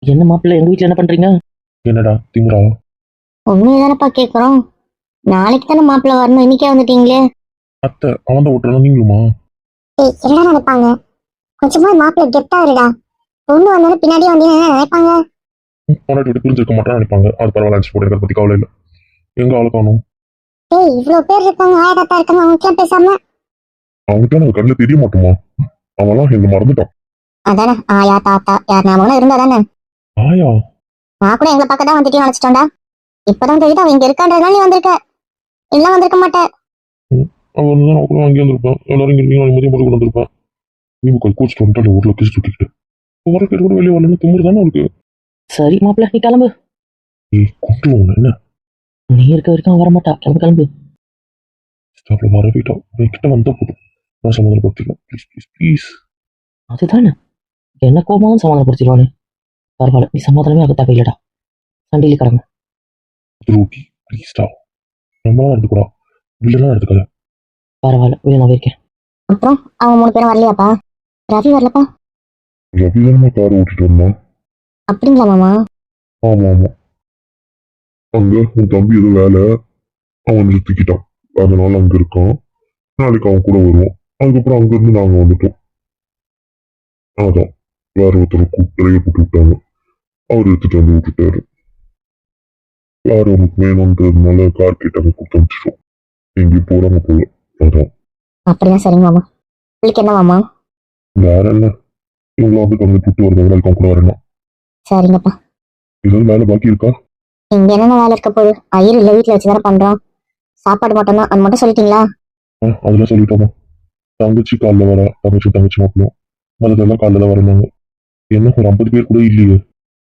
என்ன மாப்பிள்ளை எங்க வீட்டுல என்ன பண்றீங்க? என்னடா திமுறா? உண்மையதானப்பா கேக்குறோம். நாளைக்கு தானே மாப்பிள்ள வரணும், இன்னைக்கே வந்துட்டீங்களே. அத்தை அவன் தான் ஓட்டுறான், நீங்களுமா? ஏய், என்னடா நினைப்பாங்க? கொஞ்சமா மாப்பிள்ள கெத்தா இருடா. பொண்ணு வந்தாலும் பின்னாடியே வந்து என்ன நினைப்பாங்க? பொண்டாட்டி விட்டு பிரிஞ்சிருக்க மாட்டான்னு நினைப்பாங்க. அது பரவாயில்ல, அடிச்சு போட்டு எனக்கு பத்தி கவலை இல்லை. எங்க ஆளு காணும்? ஏய், இவ்வளவு பேர் இருக்காங்க, ஆயிரத்தா இருக்காங்க, அவங்க பேசாம. அவன்கிட்ட எனக்கு கண்ணில் தெரிய மாட்டோமா? அவன்லாம் எங்க மறந்துட்டான். அதானே ஆயா தாத்தா யார் ஞாபகம் இருந்தா தானே. ஆயா? நான் கூட எங்களை பக்கம் தான் வந்துட்டு நினைச்சிட்டோம்டா. இப்பதான் தெரியுது அவன் இங்க இருக்கான்றதுனால நீ வந்திருக்க. இல்ல வந்திருக்க மாட்டேன். அவன் வந்து நான் கூட வாங்கி வந்திருப்பேன். எல்லாரும் இங்கே இருக்கீங்க, மதியம் போட்டு கொண்டு வந்திருப்பேன். நீங்க கோச்சிட்டு வந்துட்டு ஒரு லொக்கேஷன் தூக்கிட்டு வர பேர் கூட வெளியே வரலன்னு திமுறு தானே அவனுக்கு. சரி மாப்பிள்ளை, நீ கிளம்பு. ஏய் கொண்டு ஒண்ணு என்ன? நீ இருக்க வரைக்கும் அவன் வரமாட்டா. கிளம்பு கிளம்பு. அவளை வர போயிட்டா, கிட்ட வந்தா போதும். நான் சமாதானப்படுத்திக்கலாம். Please please please. அதுதானே என்ன கோபமாவும் சமாதானப்படுத்திடுவானே. பரவாயில்ல, நீ சமாதானமே ஆக தேவையில்லடா. சண்டையில கடங்க. ரூட்டி ப்ளீஸ்டா. நம்மளாம் எடுத்துக்கூடா, இல்லைன்னா எடுத்துக்காத. பரவாயில்ல, வீடு நான் இருக்கேன். அப்புறம் அவங்க 3 பேரும் வரலையாப்பா? ரவி வரலப்பா? ரவி தானே கார் ஓட்டிட்டு வந்தான். அப்படிங்களா மாமா? ஆமா ஆமா. அங்க உன் தம்பி ஏதோ வேலை, அவன் நிறுத்திக்கிட்டான். அதனால அங்க இருக்கான். நாளைக்கு அவன் கூட வருவான். அதுக்கப்புறம் அங்க இருந்து நாங்க வந்துட்டோம். அதான் வேற ஒருத்தர் கூப்பிட்டு போட்டு விட்டாங்க. அவர் எடுத்துட்டு வந்து விட்டுட்டாரு. கார் அவனுக்கு வேணும்ன்றதுனால கார் கேட்டாங்க, கூப்பிட்டு அனுப்பிச்சிட்டோம். எங்கேயும் போறாங்க போல. அதான். அப்படிதான் சரிங்க மாமா. உங்களுக்கு என்ன மாமா? வேற என்ன, இவங்களும் வந்து கம்மி கூப்பிட்டு வருவாங்க. நாளைக்கு அவன் கூட வரணும். சரிங்கப்பா. ஏதாவது வேலை பாக்கி இருக்கா? இங்க என்னென்ன வேலை இருக்க போகுது? ஐயர் இல்ல, வீட்டுல வச்சுதானே பண்றோம். சாப்பாடு மட்டும் தான், அது மட்டும் சொல்லிட்டீங்களா? அதெல்லாம் சொல்லிட்டோமா. தங்கச்சி காலில் வர, தங்கச்சி மாப்பிளும் அதெல்லாம் காலில் தான் வரணுங்க. என்ன ஒரு 50 பேர் கூட இல்லையே.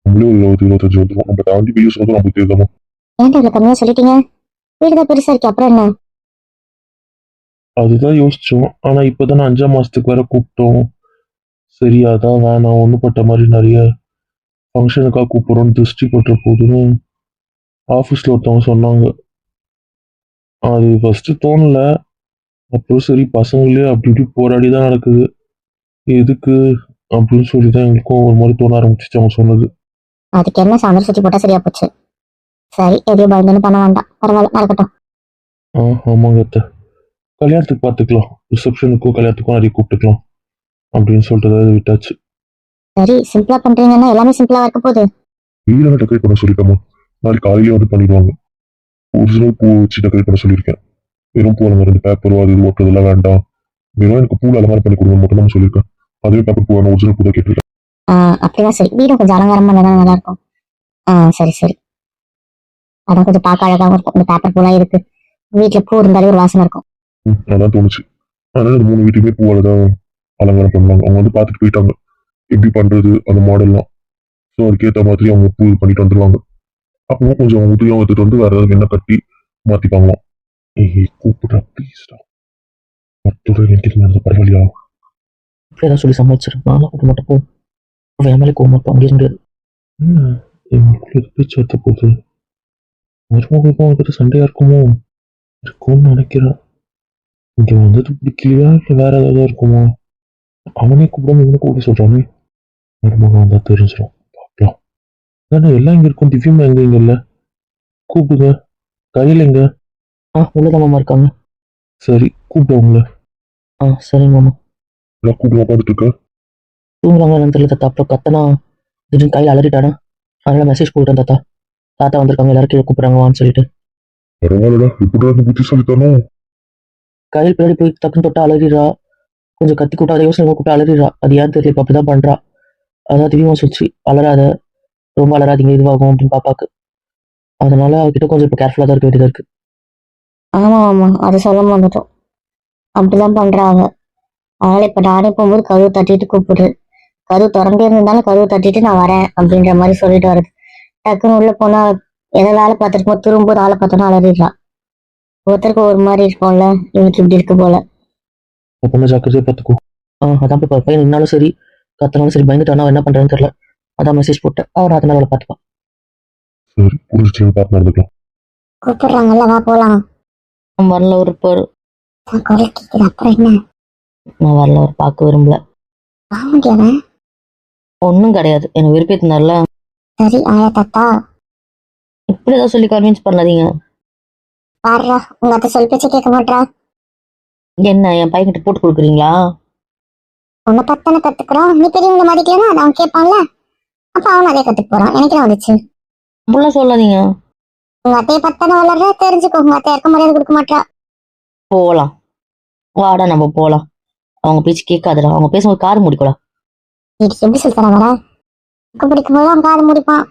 நம்மளே ஒரு 20-25 வந்துடும். நம்ம தாண்டி போய் சொன்னதும் 50 பேர் தாமா. ஏன்டா இவ்வளவு கம்மியா சொல்லிட்டீங்க? வீடு தான் பெருசா இருக்கு, அப்புறம் என்ன? அதுதான் யோசிச்சோம். ஆனா இப்பதான் 5ஆம் மாசத்துக்கு வேற கூப்பிட்டோம். சரி அதான் வேணாம், ஒண்ணு பட்ட மாதிரி நிறைய ஃபங்க்ஷனுக்காக கூப்பிடுறோம், திருஷ்டி பற்ற போதுன்னு ஆஃபீஸ்ல ஒருத்தவங்க சொன்னாங்க. அது ஃபர்ஸ்ட் தோணல. அப்புறம் சரி பசங்களே அப்படி இப்படி போராடி தான் நடக்குது, எதுக்கு அப்படின்னு சொல்லி தான் எங்களுக்கும் ஒரு மாதிரி தோண ஆரம்பிச்சிச்சு அவங்க சொன்னது. அதுக்கு என்ன சாந்தர் சுத்தி போட்டா சரியா போச்சு. சரி, எதையும் பயந்துன்னு பண்ண வேண்டாம், பரவாயில்ல நடக்கட்டும். ஆமாங்க அத்தை. கல்யாணத்துக்கு பார்த்துக்கலாம், ரிசப்ஷனுக்கும் கல்யாணத்துக்கும் நிறைய கூப்பிட்டுக்கலாம் அப்படின்னு சொல்லிட்டு அதை விட்டாச்சு. சரி, சிம்பிளா பண்றீங்கன்னா எல்லாமே சிம்பிளா இருக்க போகுது. வீடெல்லாம் டெக்கரேட் பண்ண சொல்லிட்டோமா. நாளைக்கு காலையிலேயே வந்து பண்ணிடுவாங்க. ஒரிஜினல் பூ வச்சு டெக்கரேட் பண்ண சொல்லியிருக்கேன். வெறும் பூ அலங்காரம், இந்த பேப்பர் அது இது ஓட்டுறதுலாம் வேண்டாம். வெறும் எனக்கு பூ அலங்காரம் பண்ணி கொடுங்க மட்டும் தான் சொல்லியிருக்கேன். அதே பேப்பர் பூ வேணும், ஒரிஜினல் பூ தான் கேட்டிருக்கேன். அப்படிதான் சரி, வீடும் கொஞ்சம் அலங்காரம் பண்ணதான் நல்லா இருக்கும். சரி சரி. அதான் கொஞ்சம் பார்க்க அழகாவும் இருக்கும். இந்த பேப்பர் பூலாம் இருக்கு, வீட்டுல பூ இருந்தாலே ஒரு வாசனை இருக்கும். அதான் தோணுச்சு. அதனால இந்த 3 வீட்டுக்குமே பூவால தான் அலங்காரம் பண்ணுவாங்க. அவங்க வந்து பார்த்துட்டு போயிட்டாங்க எப்படி பண்றது அந்த மாடல்லாம். ஸோ அதுக்கேற்ற மாதிரி அவங்க பூ பண்ணிட்டு வந்துருவாங்க. அப்பவும் கொஞ்சம் உதவியும் எடுத்துட்டு வந்து வேற ஏதாவது என்ன கட்டி மாத்திப்பாங்களாம். கூப்பிடுறா ப்ளீஸ்டா. மற்றொரு எனக்கு நடந்த பரவாயில்லையா? இப்படி ஏதாவது சொல்லி சமாளிச்சிருக்கேன். நானும் விட மாட்டேன். போ. அவன் என் மேலே கோவம் இருப்பான், முடிய முடியாது. எங்களுக்குள்ள எது பேச்சு வைத்த போகுது. மருமகளுக்கும் அவங்ககிட்ட சண்டையா இருக்குமோ இருக்கும்னு நினைக்கிறேன். இங்க வந்தது பிடிக்கலையா இல்லை வேற ஏதாவது இருக்குமோ? அவனே கூப்பிடாம இவனை கூப்பிட சொல்றானே. மருமகன் வந்தா தெரிஞ்சிடும், பார்க்கலாம். தானே எல்லாம் இங்க இருக்கும். திவ்யமா எங்க இங்க இல்ல, கூப்பிடுங்க. கையில் எங்க? உள்ளதான் மாமா இருக்காங்க. சரி கூப்பிடுவாங்கள. சரிங்க மாமா. எல்லாம் கூப்பிட உட்காந்துட்டு இருக்க. தூங்குறாங்க என்னன்னு தெரியல தாத்தா. அப்புறம் கத்தனா திடீர்னு கையில் அலறிட்டானா, அதனால மெசேஜ் போட்டேன் தாத்தா. தாத்தா வந்திருக்காங்க, எல்லாரும் கீழே கூப்பிடுறாங்கன்னு சொல்லிட்டு. பரவாயில்லடா, எப்படி அந்த புத்தி சொல்லித்தானோ. கையில் பின்னாடி போய் டக்குன்னு தொட்டா அலறிடுறா. கொஞ்சம் கத்தி கூட்டா அதை யோசனை கூப்பிட்டு அலறிடுறா. அது ஏன்னு தெரியல, இப்போ அப்படிதான் பண்றா. அதான் திடீர்னு சொல்லிச்சு, அலறாத, ரொம்ப அலறாதீங்க, இதுவாகும் அப்படின்னு பாப்பாக்கு. அதனால அவகிட்ட கொஞ்சம் இப்போ கேர்ஃபுல்லாக தான் இருக்க வேண்டியதா இருக்கு. ஆமா ஆமா, அது சொல்ல வந்துட்டோம். அப்படிதான் பண்றாங்க. அதனால இப்ப நானே போகும்போது கதவு தட்டிட்டு கூப்பிடுறது. கதவு திறந்தே இருந்தாலும் கதவு தட்டிட்டு நான் வரேன் அப்படின்ற மாதிரி சொல்லிட்டு வருது. டக்குன்னு உள்ள போனா எதை வேலை பார்த்துருக்கோம், திரும்ப ஆளை பார்த்தோன்னா அலறிடுறா. ஒருத்தருக்கு ஒரு மாதிரி இருக்கும்ல, இவனுக்கு இப்படி இருக்கு போல. பொண்ணு ஜாக்கிரதையா பார்த்துக்கோ. அதான் போய் பையன் நின்னாலும் சரி, கத்தனாலும் சரி, பயந்துட்டானா என்ன பண்றேன்னு தெரியல. அதான் மெசேஜ் போட்டேன், அவர் அதனால அவளை பார்த்துப்பான். சரி புரிஞ்சிச்சு, பார்த்து நடந்துக்கலாம். கூப்பிடுறாங்கல்ல, வா போலாம். வரல ஒரு பேர். குரல் கேக்குது, அப்புறம் என்ன? நான் வரல, ஒரு பார்க்க விரும்பல. ஆமாடியாவ ஒன்றும் கிடையாது, எனக்கு விருப்பத்தினால சரி ஆயா தாத்தா. இப்படி ஏதாவது சொல்லி கன்வின்ஸ் பண்ணாதீங்க. பாருடா உங்க அத்தை சொல் பேச்சு கேட்க மாட்டா. என்ன என் பையன்கிட்ட போட்டு கொடுக்குறீங்களா? உன்னை பத்தானே கத்துக்கிறான். நீ பெரியவங்க மதிக்கலன்னா அதை அவன் கேட்பான்ல. அப்ப அவன் அதே கத்துக்க போறான். எனக்கு என்ன வந்துச்சு? அப்படிலாம் சொல்லாதீங்க. உங்க அத்தையை பத்தானே வளர்ற தெரிஞ்சுக்கோ. உங்க அத்தை யாருக்கும் மரியாதை கொடுக்க மாட்டா. போகலாம். வாடா நம்ம போகலாம். அவங்க பேச்சு கேட்காதுடா. அவங்க பேசும்போது காது முடிக்கூடா. வீட்டுக்கு எப்படி சொல்லித்தர வர? பிடிக்கும் போது அவன் காது முடிப்பான்.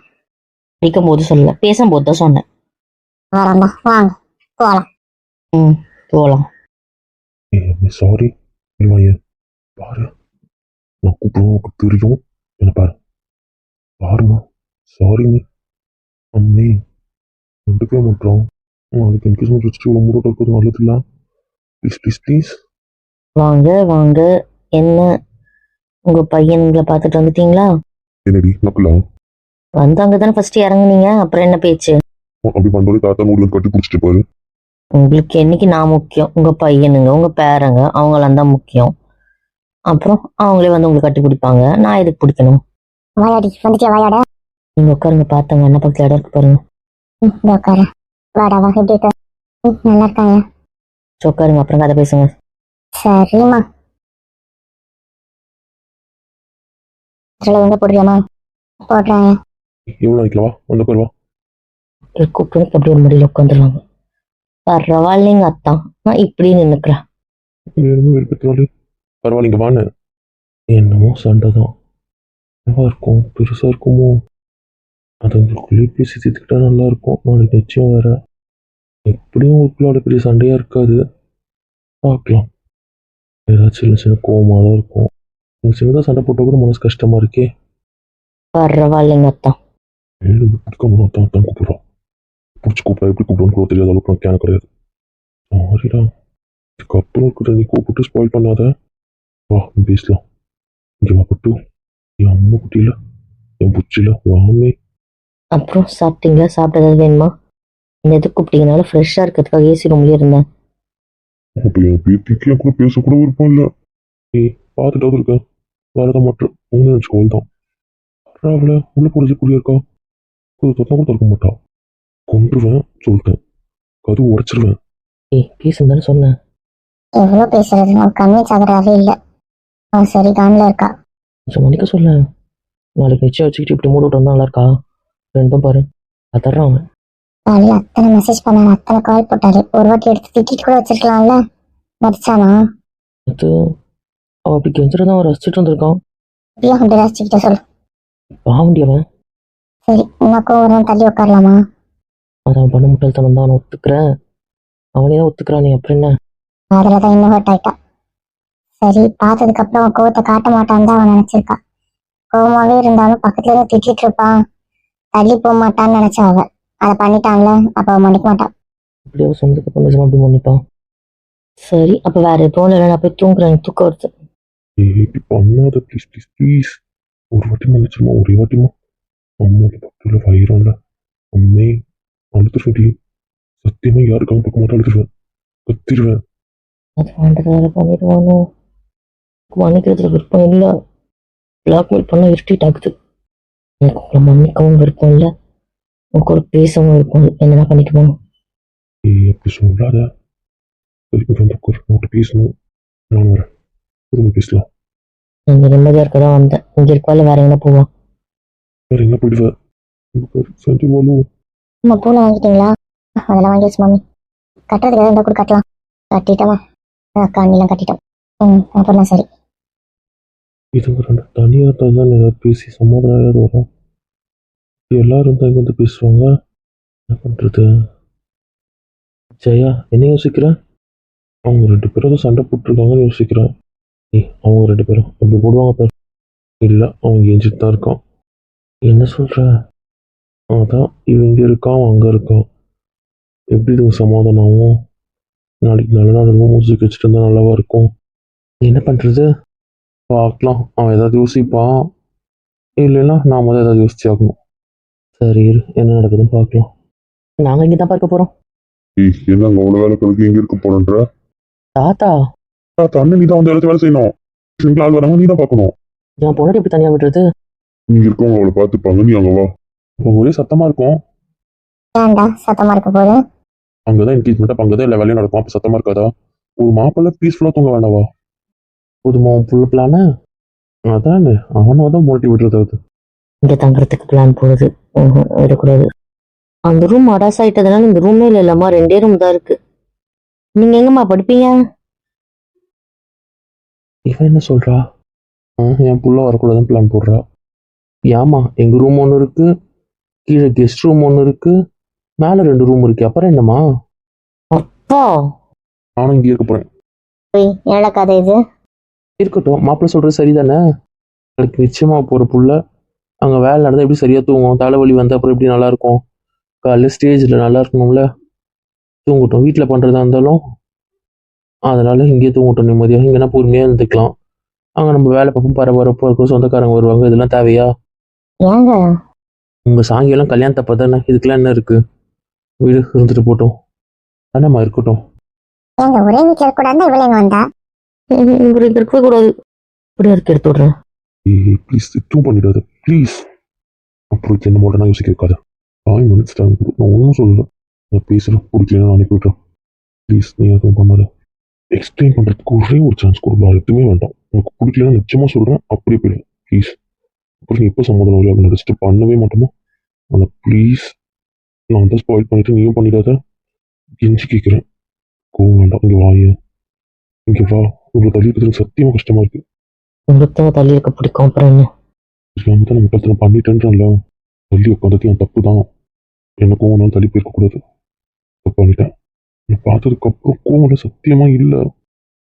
பிடிக்கும் போது சொல்லல, பேசும்போது தான் சொன்னேன். வரண்டா வாங்க போகலாம். ம், போகலாம். சாரி இல்லையா பாரு, நான் கூப்பிடுவோம் உனக்கு தெரியும். என்ன பாரு பாருமா, சாரி நீ அம்மே கண்டுக்கவே மாட்டோம். அதுக்கு என்கேஜ்மெண்ட் வச்சுட்டு இவ்வளோ மூடோட இருக்கிறது நல்லது இல்லை. Please please please. வாங்க வாங்க. என்ன உங்க பையன்களை பார்த்துட்டு வந்துட்டீங்களா? என்னடி நக்கலாம் வந்து அங்கதானே ஃபர்ஸ்ட் இறங்குனீங்க, அப்புறம் என்ன பேச்சு? அப்படி பண்றோட தாத்தா நூறு கட்டி பிடிச்சிட்டு பாரு. உங்களுக்கு என்னைக்கு நான் முக்கியம்? உங்க பையனுங்க உங்க பேரங்க அவங்களாம் தான் முக்கியம். அப்புறம் அவங்களே வந்து உங்களுக்கு கட்டி பிடிப்பாங்க. நான் எதுக்கு பிடிக்கணும்? வாயாடி வந்துட்டியா வாயாட? நீங்க உட்காருங்க, பார்த்தாங்க என்ன பக்கத்துல இடம் இருக்கு பாருங்க. இந்த உட்கார. வாடா வா எப்படி இருக்க? நல்லா இருக்காங்க. சரி, உட்காருங்க, அப்புறம் கதை பேசுங்க. சரிம்மா. வந்து போடுறியாமா? போடுறாங்க. எவ்வளோ நினைக்கலவா வந்த பேர் வா. கூப்பிட்டு அப்படி ஒரு மடியில் உட்காந்துருவாங்க. பரவாயில்லைங்க அத்தான், நான் இப்படி நின்னுக்கிறேன். வெறுப்பத்தினாலே பரவாயில்லைங்க வான்னு. என்னமோ சண்டை தான். என்னவா இருக்கும், பெருசா இருக்குமோ? அது உங்களுக்குள்ளே பேசி தீர்த்துக்கிட்டா நல்லா இருக்கும். நாளைக்கு நிச்சயம் வேற. எப்படியும் உங்களுக்குள்ள அவ்வளோ பெரிய சண்டையா இருக்காது. பார்க்கலாம். ஏதாச்சும் சின்ன சின்ன கோவமாக தான் இருக்கும். நீங்கள் சின்னதாக சண்டை போட்டால் கூட மனசு கஷ்டமா இருக்கே. பரவாயில்லைங்க அத்தான். பிடிக்காம தான் தான் கூப்பிடுறோம். பிடிச்சி கூப்பிட எப்படி கூப்பிடுன்னு கூட தெரியாத அளவுக்கு நான் கேன கிடையாது. சாரிடா. இதுக்கப்புறம் இருக்கிற நீ கூப்பிட்டு ஸ்பாயில் பண்ணாத. வா பேசலாம். இங்கே வா பட்டு. என் அம்மா குட்டியில் என் புச்சியில் வாமே. அப்புறம் சாப்பிட்டீங்களா? சாப்பிட ஏதாவது வேணுமா? என்ன எது கூப்பிட்டீங்கனாலும் ஃப்ரெஷ்ஷாக இருக்கிறதுக்காக ஏசி ரூம்லேயே இருந்தேன். அப்போ என் பேத்திக்கு என் கூட பேசக்கூட விருப்பம் இல்லை. ஏய் பார்த்துட்டாவது இருக்கேன். வேறதான் மட்டும் ஒன்று நினச்சிக்கோள் தான். அவளை உள்ள போகிறது கூடிய இருக்கா? ஒரு தொட்டா கூட திறக்க மாட்டா. கொன்றுவேன் சொல்லிட்டேன். கது உடைச்சிருவேன். ஏய் பேசுன்னு தானே சொன்னேன். எவ்வளோ பேசுறது? அவன் கன்வின்ஸ் ஆகுறாவே இல்லை. அவன் சரி கான்ல இருக்கா. கொஞ்சம் மணிக்க சொல்ல. நாளைக்கு நிச்சயம் வச்சுக்கிட்டு இப்படி மூட விட்டு வந்தா நல்லா இருக்கா? ரெண்டும் பாரு அதர்றான் அவன். காலையில் அத்தனை மெசேஜ் பண்ணாரு, அத்தனை கால் போட்டாரு. ஒரு வாட்டி எடுத்து திட்டிட்டு கூட வச்சிருக்கலாம்ல. மதிச்சானா? அது அவன் அப்படி கெஞ்சிரதான் அவன் ரசிச்சுட்டு வந்திருக்கான். இப்படியும் அப்படி ரசிச்சுக்கிட்ட சொல்லு. பாவண்டி அவன். சரி உனக்கும் ஒரு தள்ளி உட்காரலாமா? அதை அவன் பண்ண முட்டாள்தனம் தான். நான் ஒத்துக்கிறேன். அவனே தான் ஒத்துக்கிறான். நீ அப்புறம் என்ன? அதில் தான் இன்னும் ஹர்ட் ஆயிட்டா. சரி பார்த்ததுக்கு அப்புறம் அவன் கோவத்தை காட்ட மாட்டான்னு தான் அவன் நினைச்சிருக்கா. கோவமாவே இருந்தாலும் பக்கத்துல இருந்து திட்டிட்டு இருப்பான், தள்ளி போக மாட்டான்னு நினைச்சா அவ. அதை பண்ணிட்டான்ல, அப்ப அவன் மன்னிக்க மாட்டான். இப்படி அவன் சொந்தத்துக்கு அப்போ நிஜமா அப்படி மன்னிப்பான். சரி அப்போ வேற எதுவும் இல்லை, நான் போய் தூங்குறேன். எனக்கு தூக்கம் வருது. ஏய் இப்படி பண்ணாத ப்ளீஸ் ப்ளீஸ் ப்ளீஸ். ஒரு வாட்டி மன்னிச்சிருமா, ஒரே வாட்டிமா. அம்மாவோட பக்கத்தில் வயிறும்ல அம்மே அழுத்துருவேன்டி. சத்தியமா யாருக்காக பார்க்க மாட்டேன், அழுத்துருவேன், கத்திருவேன். அது வேண்டதை வேலை பண்ணிடுவானோ? மன்னிக்கிறதுல விருப்பம் இல்லை. பிளாக்மெயில் பண்ண இரிட்டேட் ஆகுது. எனக்கு உங்களை மன்னிக்கவும் விருப்பம் இல்லை, உங்க கூட பேசவும் விருப்பம் இல்லை. என்னடா பண்ணிக்குமா? ஏய் அப்படி சொல்லாத. அதுக்கு வந்து உங்கள்கிட்ட பேசணும். நான் வரேன், திரும்ப பேசலாம். நான் இங்கே நிம்மதியாக இருக்க தான் வந்தேன். இங்கே இருக்கவால வேற எங்கே போவான்? வேற எங்க போயிடுவேன்? உங்க பேர் செஞ்சிருவாலும். அம்மா பூனை வாங்கிட்டீங்களா? அதெல்லாம் வாங்கிடுச்சு மாமி. கட்டுறதுக்கு எதாவது இருந்தால் கூட கட்டலாம். கட்டிட்டோமா? கண்ணிலாம் கட்டிட்டோம். அப்புறம் சரி. இதுங்க ரெண்டு தனியாக தான் ஏதாவது பேசி சமாதானம் வரும். எல்லாரும் தான் இங்கே வந்து பேசுவாங்க. என்ன பண்ணுறது? ஜெயா என்ன யோசிக்கிறேன்? அவங்க ரெண்டு பேரும் தான் சண்டை போட்டுருக்காங்கன்னு யோசிக்கிறேன். ஏய் அவங்க ரெண்டு பேரும் அப்படி போடுவாங்க பாரு. இல்லை அவன் எஞ்சிட்டு தான் இருக்கான். என்ன சொல்கிற? அதான் இவன் இங்கே இருக்கான், அவன் அங்கே இருக்கான். எப்படி இதுங்க சமாதானம் ஆகும்? நாளைக்கு நல்ல நாள் மியூசிக் வச்சுட்டு இருந்தால் நல்லாவா இருக்கும்? என்ன பண்ணுறது? பார்க்கலாம். அவன் ஏதாவது யோசிப்பான், இல்லைன்னா நாம தான் ஏதாவது யோசிச்சு ஆகணும். சரி இரு, என்ன நடக்குதுன்னு பார்க்கலாம். நாங்கள் இங்கே தான் பார்க்க போகிறோம். ஏய் என்னங்க அவ்வளோ வேலை கணக்கு எங்கே இருக்க போறன்ற? தாத்தா அண்ணன் நீ தான் வந்து எடுத்து வேலை செய்யணும். சிங்கிள் ஆள் வராங்க, நீ தான் பார்க்கணும். என் பொண்ணு எப்படி தனியாக விடுறது? இங்க இருக்கவங்க அவளை பார்த்துப்பாங்க, நீ அங்கே வா. இப்போ ஒரே சத்தமா இருக்கும். ஏன்டா சத்தமா இருக்க போது? அங்கதான் என்கேஜ்மெண்ட், அப்ப அங்கதான் எல்லா வேலையும் நடக்கும். அப்ப சத்தமா இருக்காதா? ஒரு மாப்பிள்ளை பீஸ்ஃபுல்லா தூங்க வேண்டாவா? புதுமா புள்ள பிளானு அதானே அவனை தான் மோட்டி விடுறது அது. இங்கே தங்குறதுக்கு பிளான் போகுது. விடக்கூடாது. அந்த ரூம் அடாஸ் ஆயிட்டதுனால இந்த ரூமே இல்லைம்மா, 2 ரூம் தான் இருக்கு. நீங்க எங்கம்மா படுப்பீங்க? இவன் என்ன சொல்றா? என் புள்ள வரக்கூடாதுன்னு பிளான் போடுறா. ஏமா, எங்க ரூம் ஒன்று இருக்கு, கீழே கெஸ்ட் ரூம் ஒன்று இருக்கு, மேலே 2 ரூம் இருக்கு. அப்புறம் என்னம்மா? அப்பா நானும் இங்கே இருக்க போறேன். என்னடா கதை இது? இருக்கட்டும், மாப்பிள்ளை சொல்றது சரிதானே? எனக்கு நிச்சயமா போற புள்ள அங்கே வேலை நடந்தால் எப்படி சரியா தூங்கும்? தலைவலி வந்து அப்புறம் எப்படி நல்லா இருக்கும்? காலைல ஸ்டேஜில் நல்லா இருக்கணும்ல. தூங்கட்டும், வீட்டில் பண்ணுறதா இருந்தாலும் அதனால இங்கேயே தூங்கட்டும் நிம்மதியாக. இங்கன்னா பொறுமையாக இருந்துக்கலாம். அங்கே நம்ம வேலை பார்ப்போம், பரபரப்பாக இருக்கும், சொந்தக்காரங்க வருவாங்க, இதெல்லாம் தேவையா? ஏங்க உங்கள் சாங்கியெல்லாம் கல்யாணத்தப்ப தானே, இதுக்கெல்லாம் என்ன இருக்கு? வீடு இருந்துட்டு போட்டோம் தானேம்மா, இருக்கட்டும். ஏங்க ஒரே வீட்டுல இருக்க கூடாது, இவ்வளவு எங்க வந்தா? இவர் இங்கே இருக்கவே கூடாது. இப்படியா இருக்கு, எடுத்து விட்றேன். ப்ளீஸ் எதுவும் பண்ணிடாது ப்ளீஸ். அப்புறம் என்ன மட்டும் நான் யோசிக்க வைக்காத. 5 minutes டைம் கொடு, நான் ஒன்றும் சொல்லலை. நான் பேசுகிறேன், பிடிக்கலன்னு நான் அனுப்பிவிட்றேன். ப்ளீஸ் நீ எதுவும் பண்ணாத. எக்ஸ்பிளைன் பண்ணுறதுக்கு ஒரே ஒரு சான்ஸ் கொடுக்கலாம், எதுவுமே வேண்டாம். உனக்கு பிடிக்கலன்னு நிச்சயமாக சொல்கிறேன், அப்படியே போயிடும் ப்ளீஸ். அப்புறம் நீ எப்போ சம்மதம் வழியாக அவனை டிஸ்டர்ப் பண்ணவே மாட்டோமா? ஆனால் ப்ளீஸ் நான் தான் ஸ்பாயில் பண்ணிவிட்டு நீயும் பண்ணிடாத. கெஞ்சி கேட்குறேன், கோவம் வேண்டாம். இங்கே வாய, இங்கே வா. உங்களை தள்ளி இருக்கிறதுக்கு சத்தியமாக கஷ்டமாக இருக்குது. ஒருத்தவங்க தள்ளி இருக்க பிடிக்கும், அப்புறம் என்ன? தெரியாம தான் நான் முட்டாள்தனம் பண்ணிட்டேன்றேன்ல. தள்ளி உட்காந்தது என் தப்பு தான். எனக்கும் ஒன்றும் தள்ளி போயிருக்கக்கூடாது. தப்பு பண்ணிட்டேன். நீ பார்த்ததுக்கு அப்புறம் கோவம் சத்தியமா இல்லை.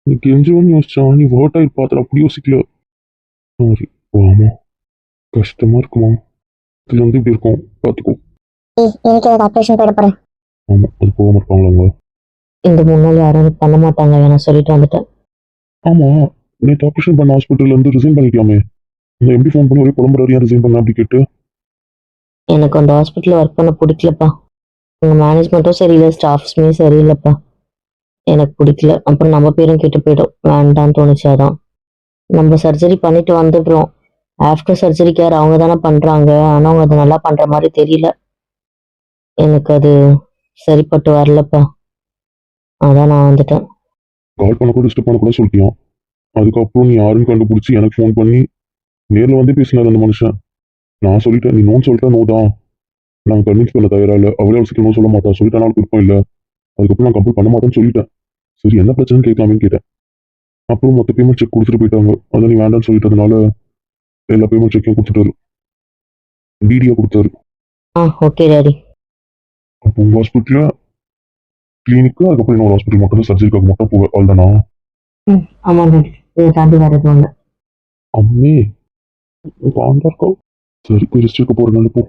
நீ கெஞ்சவன்னு யோசிச்சா, நீ ஹர்ட் ஆகி பார்த்துட்டு அப்படி யோசிக்கல. சாரி. ஆமா, கஷ்டமா இருக்குமா? இதுல வந்து இப்படி இருக்கும், பார்த்துக்கோ. எனக்கு ஆப்ரேஷன் போயிட போறேன். ஆமா, அது போகாம இருப்பாங்களா அவங்க? இந்த 3 நாள் யாரும் எனக்கு பண்ண மாட்டாங்க, நான் சொல்லிட்டு வந்துட்டேன். ஆமா, நேற்று ஆப்ரேஷன் பண்ண ஹாஸ்பிட்டல்ல இருந்து ரிசைன் பண்ணிக்கலாமே. அந்த எம்பி ஃபோன் பண்ணி ஒரே புலம்புறாரு, ஏன் ரிசைன் பண்ண அப்படி கேட்டு. எனக்கு அந்த ஹாஸ்பிட்டலில் ஒர்க் பண்ண பிடிக்கலப்பா. உங்கள் மேனேஜ்மெண்ட்டும் சரியில்லை, ஸ்டாஃப்ஸுமே சரியில்லைப்பா. எனக்கு பிடிக்கல. அப்புறம் நம்ம பேரும் கெட்டு போயிடும், வேண்டான்னு தோணுச்சு. அதான் நம்ம சர்ஜரி பண்ணிட்டு வந்துடுறோம். ஆஃப்டர் சர்ஜரி கேர் அவங்க தானே பண்ணுறாங்க. ஆனால் அவங்க அதை நல்லா பண்ணுற மாதிரி தெரியல. எனக்கு அது சரிப்பட்டு வரலப்பா. அதான் நான் வந்துட்டேன். கால் பண்ண கூட டிஸ்டர்ப் பண்ண கூட சொல்லிட்டியான். அதுக்கப்புறம் நீ யாருன்னு கண்டுபிடிச்சி எனக்கு ஃபோன் பண்ணி நேரில் வந்து பேசினார் அந்த மனுஷன். நான் சொல்லிட்டேன், நீ நோன்னு சொல்லிட்டேன், நோ தான். நான் கன்வின்ஸ் பண்ண தயாரா இல்லை. அவளே அவளுக்கு நோ சொல்ல மாட்டா, சொல்லிட்டேன் அவளுக்கு விருப்பம் இல்லை. அதுக்கப்புறம் நான் கம்பல் பண்ண மாட்டேன்னு சொல்லிட்டேன். சரி, என்ன பிரச்சனைன்னு கேட்கலாமேன்னு கேட்டேன். அப்புறம் மொத்த பேமெண்ட் செக் கொடுத்துட்டு போயிட்டாங்க. அதான் நீ வேண்டாம்னு சொல்லிட்டதுனால எல்லா பேமெண்ட் செக்கையும் கொடுத்துட்டாரு. டிடியா கொடுத்தாரு. Okay daddy. அப்போ உங்கள் ஹாஸ்பிட்டலில் கிளினிக்கு, அதுக்கப்புறம் இன்னொரு ஹாஸ்பிட்டல் மட்டும் சர்ஜரிக்காக மட்டும் போவேன், அவ்வளோதானா? ஆமாம் டாடி, இதை தாண்டி வேறு எதுவும் இல்லை. அம்மே பாண்டா இருக்கா? சரி, போய் ரெஸ்ட் எடுக்க போகிறேன் இப்போ.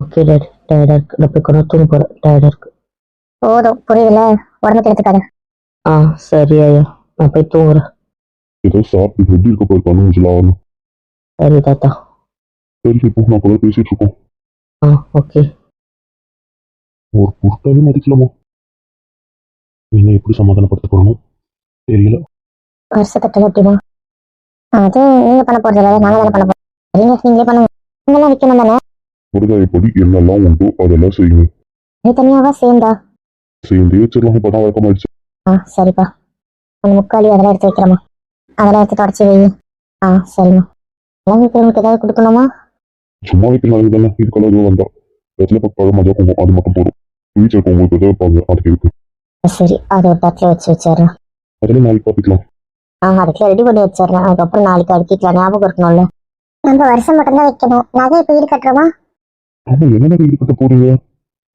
ஓகே டாடி, டயர்டாக இருக்கு, நான் போய் கொஞ்சம் தூங்க போகிறேன், டயர்டாக இருக்கு. போதும், புரியுதுல, உடம்பு கெடுத்துக்காத. சரி ஐயா, நான் போய் தூங்குறேன். ஏதோ சாப்பிட்டு எப்படி இருக்க போய் கண்ணு முடிச்சலாம். சரி தாத்தா. சரி, இப்போ நான் கூட பேசிட்டு இருக்கோம். ஓகே. ஒரு பொருட்டாவே மதிக்கலாமா? என்ன எப்படி சமாதானப்படுத்த போறணும் தெரியல. வருஷத்துக்கு எப்படிமா? அது நீங்க பண்ண போறது இல்லை, நாங்க தானே பண்ண போறோம். நீங்களே பண்ணுங்க. நீங்களாம் விற்கணும் தானே? முருகாயப்படி என்னெல்லாம் உண்டோ அதெல்லாம் செய்யுங்க. இது தனியாவா சேர்ந்தா? சேர்ந்தே வச்சிடலாம், இப்பதான் வழக்கமாயிடுச்சு. சரிப்பா. அந்த முக்காலி அதெல்லாம் எடுத்து வைக்கிறோமா? அதெல்லாம் எடுத்து தொடச்சி வை. சரிம்மா. எல்லாம் வைக்கிறவங்களுக்கு ஏதாவது கொடுக்கணுமா? சும்மா வைக்கிறாங்க தானே, இதுக்கெல்லாம் எதுவும் வேண்டாம். இடத்துல பக்கம் மஜா போகும், அது மட்டும் போதும். வீட்டில் இருக்கவங்களுக்கு எதாவது வைப்பாங்க, அதுக்கு இருக்கு. சரி, அதை ஒரு தட்டில் வச்சு வச்சிடுறேன். அதெல்லாம் நாளைக்கு பார்த்துக்கலாம். அதுக்குலாம் ரெடி பண்ணி வச்சிடுறேன். அதுக்கப்புறம் நாளைக்கு அடுக்கிக்கலாம், ஞாபகம் இருக்கணும்ல. நம்ம வருஷம் மட்டும்தான் வைக்கணும். நகை இப்போ வீடு கட்டுறோமா? ஆமா, என்ன வீடு கட்ட போறீங்க?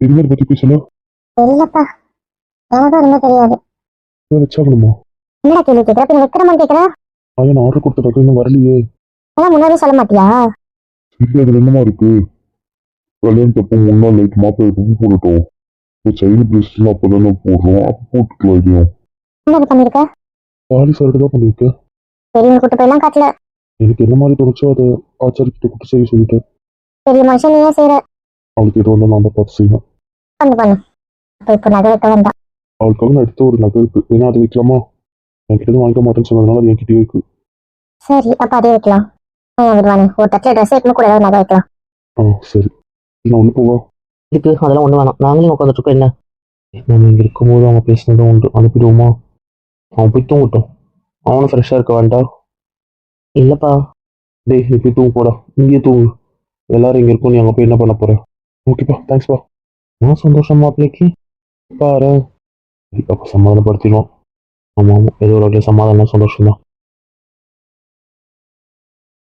எதுவுமே பத்தி பேசல. இல்லப்பா, எனக்கு ஒண்ணுமே தெரியாது. வச்சாகணுமா? என்னடா கேள்வி கேட்குற? பின்ன வைக்கிறோமான்னு கேட்குற? நான் ஆர்டர் கொடுத்த இன்னும் வரலையே. அதெல்லாம் முன்னாடியே சொல்ல மாட்டியா? சரி, அதுல என்னமா இருக்கு? கல்யாணத்தப்போ முன்னாள் லைட் மாப்பிள்ளை போடட்டும். இப்போ சைனி பிளேஸ்லாம் அப்பதானே போடுறோம், அப்போ போட்டுக்கலாம். இதையும் என்ன பண்ணிருக்க? தாலி சரடு தான் பண்ணிருக்கேன். பெரியவங்க கூட்டு போயெல்லாம் காட்டல. எனக்கு என்ன மாதிரி தோணுச்சோ அதை ஆச்சாரிக்கிட்ட கூட்டு செய்ய சொல்லிட்டேன். பெரிய மனுஷன் நீயே செய்யற. அவளுக்கு எது வந்தால் நான் தான் பார்த்து செய்வேன். பண்ணு. அப்ப இப்ப நகை வைக்க வேண்டாம். அவளுக்காக நான் எடுத்த ஒரு நகை இருக்கு, வேணா அதை வைக்கலாமா? என்கிட்ட வாங்கிக்க மாட்டேன்னு சொன்னதுனால அது என்கிட்டயே இருக்கு. சரி, அப்ப அதே வைக்கலாம். விடுவானே, ஒரு தட்டில் ட்ரெஸ் வைக்கணும், கூட ஏதாவது நகை வைக்கலாம். சரி. நான் உள்ள போவா? இதுக்கு அதெல்லாம் ஒன்றும் வேணாம். நாங்களே உட்காந்துட்டு இருக்கோம். என்ன நம்ம இங்கே இருக்கும்போது அவங்க பேசினதும் உண்டு. அனுப்பிடுவோமா? அவன் போய் தூங்கட்டும். அவனும் ஃப்ரெஷ்ஷாக இருக்க வேண்டாம். இல்லைப்பா. டேய் நீ போய் தூங்க போடா. இங்கேயே தூங்கு. எல்லாரும் இங்கே இருக்கும். நீ அங்கே போய் என்ன பண்ண போற? ஓகேப்பா, தேங்க்ஸ்ப்பா. நான் சந்தோஷம் மாப்பிள்ளைக்கு பாரு. அப்போ சமாதானப்படுத்திடுவோம். ஆமாம் ஆமாம், ஏதோ ஒரு வகையில் சமாதானம் சந்தோஷம் தான்.